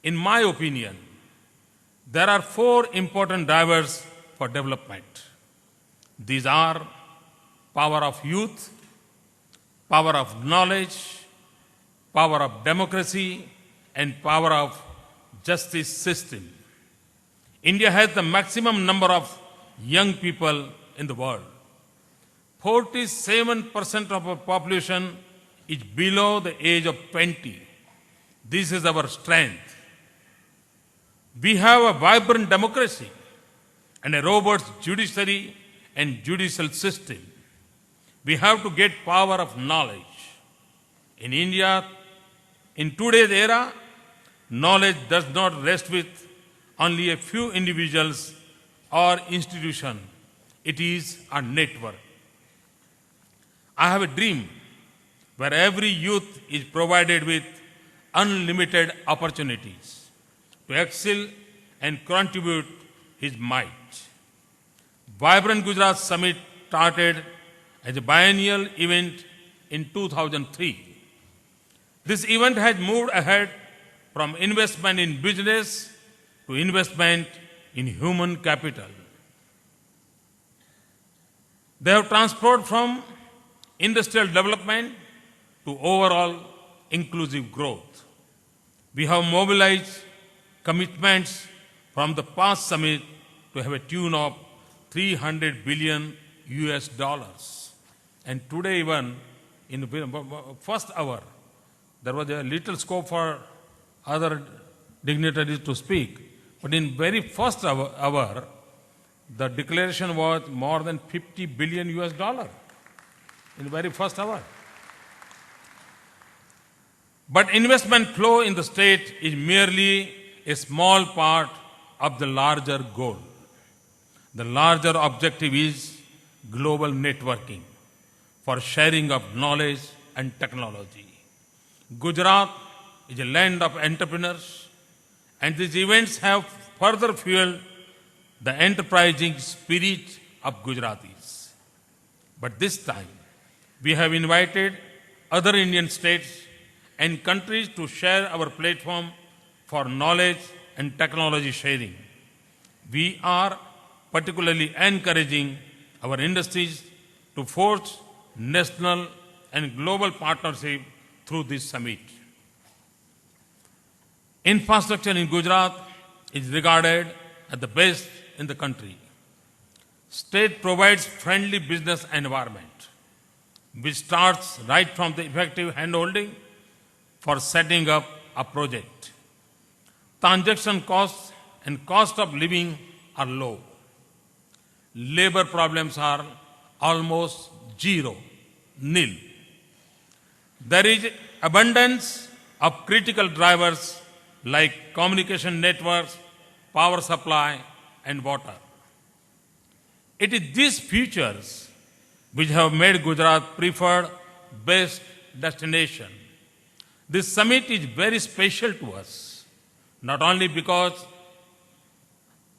In my opinion, there are four important drivers for development. These are power of youth, power of knowledge, power of democracy, and power of justice system. India has the maximum number of young people in the world. 47% of our population is below the age of 20. This is our strength. We have a vibrant democracy and a robust judiciary and judicial system. We have to get power of knowledge. In India, in today's era, knowledge does not rest with only a few individuals or institutions. It is a network. I have a dream where every youth is provided with unlimited opportunities to excel and contribute his might. Vibrant Gujarat Summit started as a biennial event in 2003. This event has moved ahead from investment in business to investment in human capital. They have transformed from industrial development to overall inclusive growth. We have mobilized commitments from the past summit to have a tune of $300 billion US dollars. And today even in the first hour, there was a little scope for other dignitaries to speak. But in very first hour, the declaration was more than 50 billion US dollar in the very first hour. But investment flow in the state is merely a small part of the larger goal. The larger objective is global networking for sharing of knowledge and technology. Gujarat is a land of entrepreneurs, and these events have further fueled the enterprising spirit of Gujaratis. But this time, we have invited other Indian states and countries to share our platform for knowledge and technology sharing. We are particularly encouraging our industries to forge national and global partnership through this summit. Infrastructure in Gujarat is regarded as the best in the country. State provides friendly business environment, which starts right from the effective handholding for setting up a project. Transaction costs and cost of living are low. Labor problems are almost zero, nil. There is abundance of critical drivers like communication networks, power supply, and water. It is these features which have made Gujarat preferred best destination. This summit is very special to us, not only because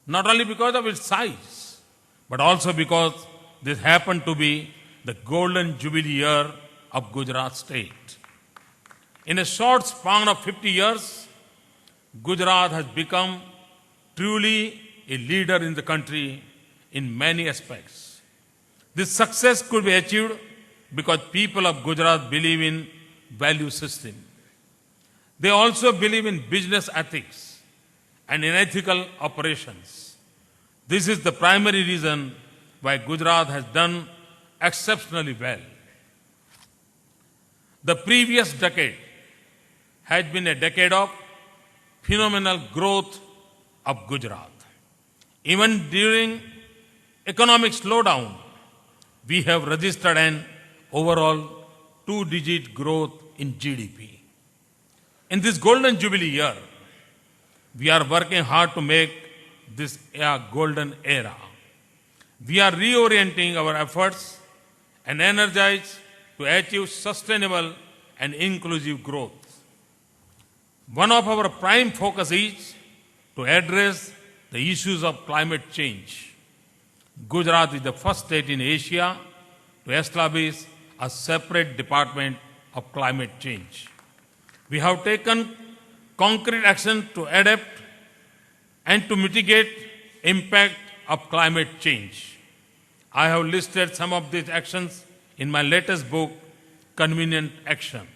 of its size, but also because this happened to be the golden jubilee year of Gujarat state. In a short span of 50 years, Gujarat has become truly a leader in the country in many aspects. This success could be achieved because people of Gujarat believe in value system. They also believe in business ethics and in ethical operations. This is the primary reason why Gujarat has done exceptionally well. The previous decade has been a decade of phenomenal growth of Gujarat. Even during economic slowdown, we have registered an overall two-digit growth in GDP. In this golden jubilee year, we are working hard to make this a golden era. We are reorienting our efforts and energized to achieve sustainable and inclusive growth. One of our prime focus is to address the issues of climate change. Gujarat is the first state in Asia to establish a separate department of climate change. We have taken concrete action to adapt and to mitigate impact of climate change. I have listed some of these actions in my latest book, Convenient Action.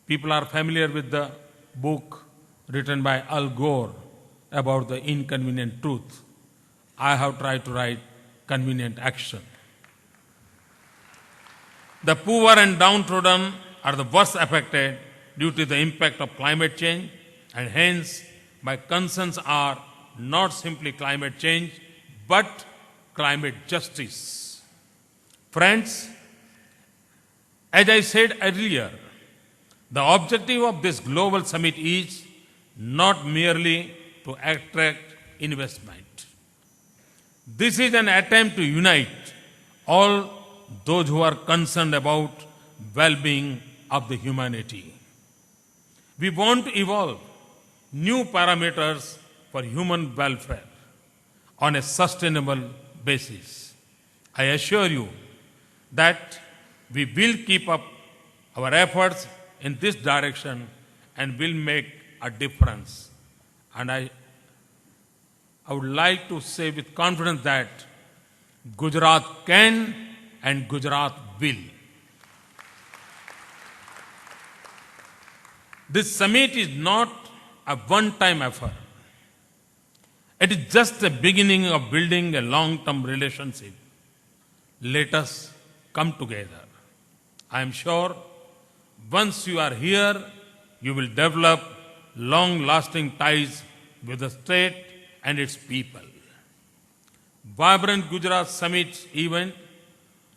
People are familiar with the book written by Al Gore about the inconvenient truth. I have tried to write Convenient Action. The poor and downtrodden are the worst affected due to the impact of climate change, and hence my concerns are not simply climate change, but climate justice. Friends, as I said earlier, the objective of this global summit is not merely to attract investment. This is an attempt to unite all those who are concerned about well-being of the humanity. We want to evolve new parameters for human welfare on a sustainable basis. I assure you that we will keep up our efforts in this direction and will make a difference. And I would like to say with confidence that Gujarat can and Gujarat will. This summit is not a one-time effort. It is just the beginning of building a long-term relationship. Let us come together. I am sure once you are here, you will develop long-lasting ties with the state and its people. Vibrant Gujarat Summit event,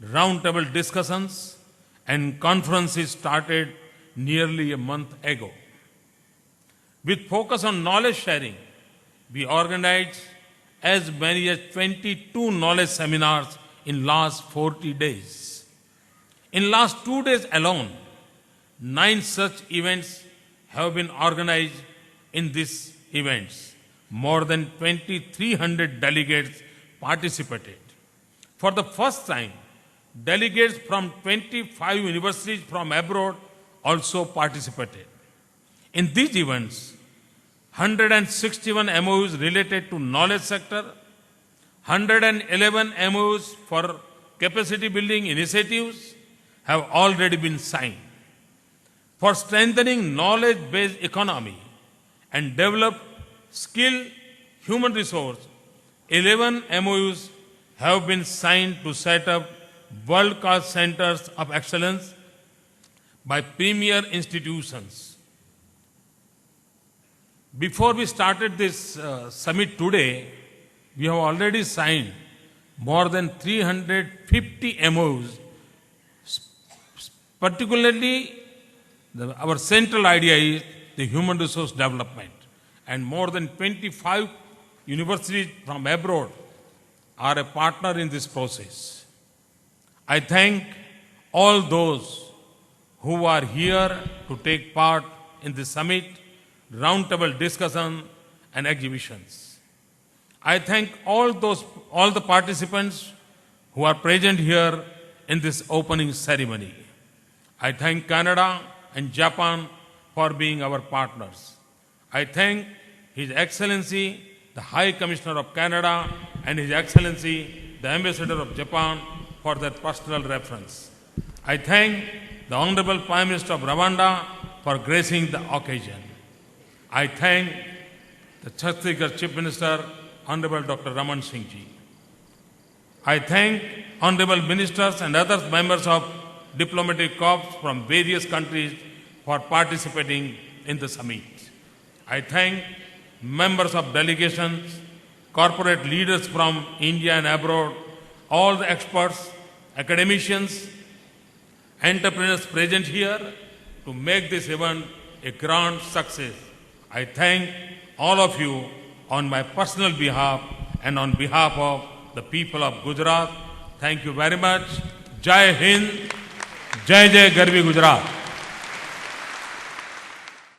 roundtable discussions and conferences started nearly a month ago. With focus on knowledge sharing, we organized as many as 22 knowledge seminars in last 40 days. In last 2 days alone, 9 such events have been organized in these events. More than 2,300 delegates participated. For the first time, delegates from 25 universities from abroad also participated. In these events, 161 MOUs related to knowledge sector, 111 MOUs for capacity building initiatives have already been signed. For strengthening knowledge-based economy and develop skilled human resource, 11 MOUs have been signed to set up world-class centers of excellence by premier institutions. Before we started this summit today, we have already signed more than 350 MOUs. Particularly, our central idea is the human resource development, and more than 25 universities from abroad are a partner in this process. I thank all those who are here to take part in the summit, roundtable discussion and exhibitions. I thank all the participants who are present here in this opening ceremony. I thank Canada and Japan for being our partners. I thank His Excellency, the High Commissioner of Canada, and His Excellency, the Ambassador of Japan, for their personal reference. I thank the Honorable Prime Minister of Rwanda for gracing the occasion. I thank the Chhattisgarh Chief Minister, Honorable Dr. Raman Singh Ji. I thank Honorable Ministers and other members of diplomatic corps from various countries for participating in the summit. I thank members of delegations, corporate leaders from India and abroad, all the experts, academicians, entrepreneurs present here to make this event a grand success. I thank all of you on my personal behalf and on behalf of the people of Gujarat. Thank you very much. Jai Hind, Jai Jai Garvi Gujarat.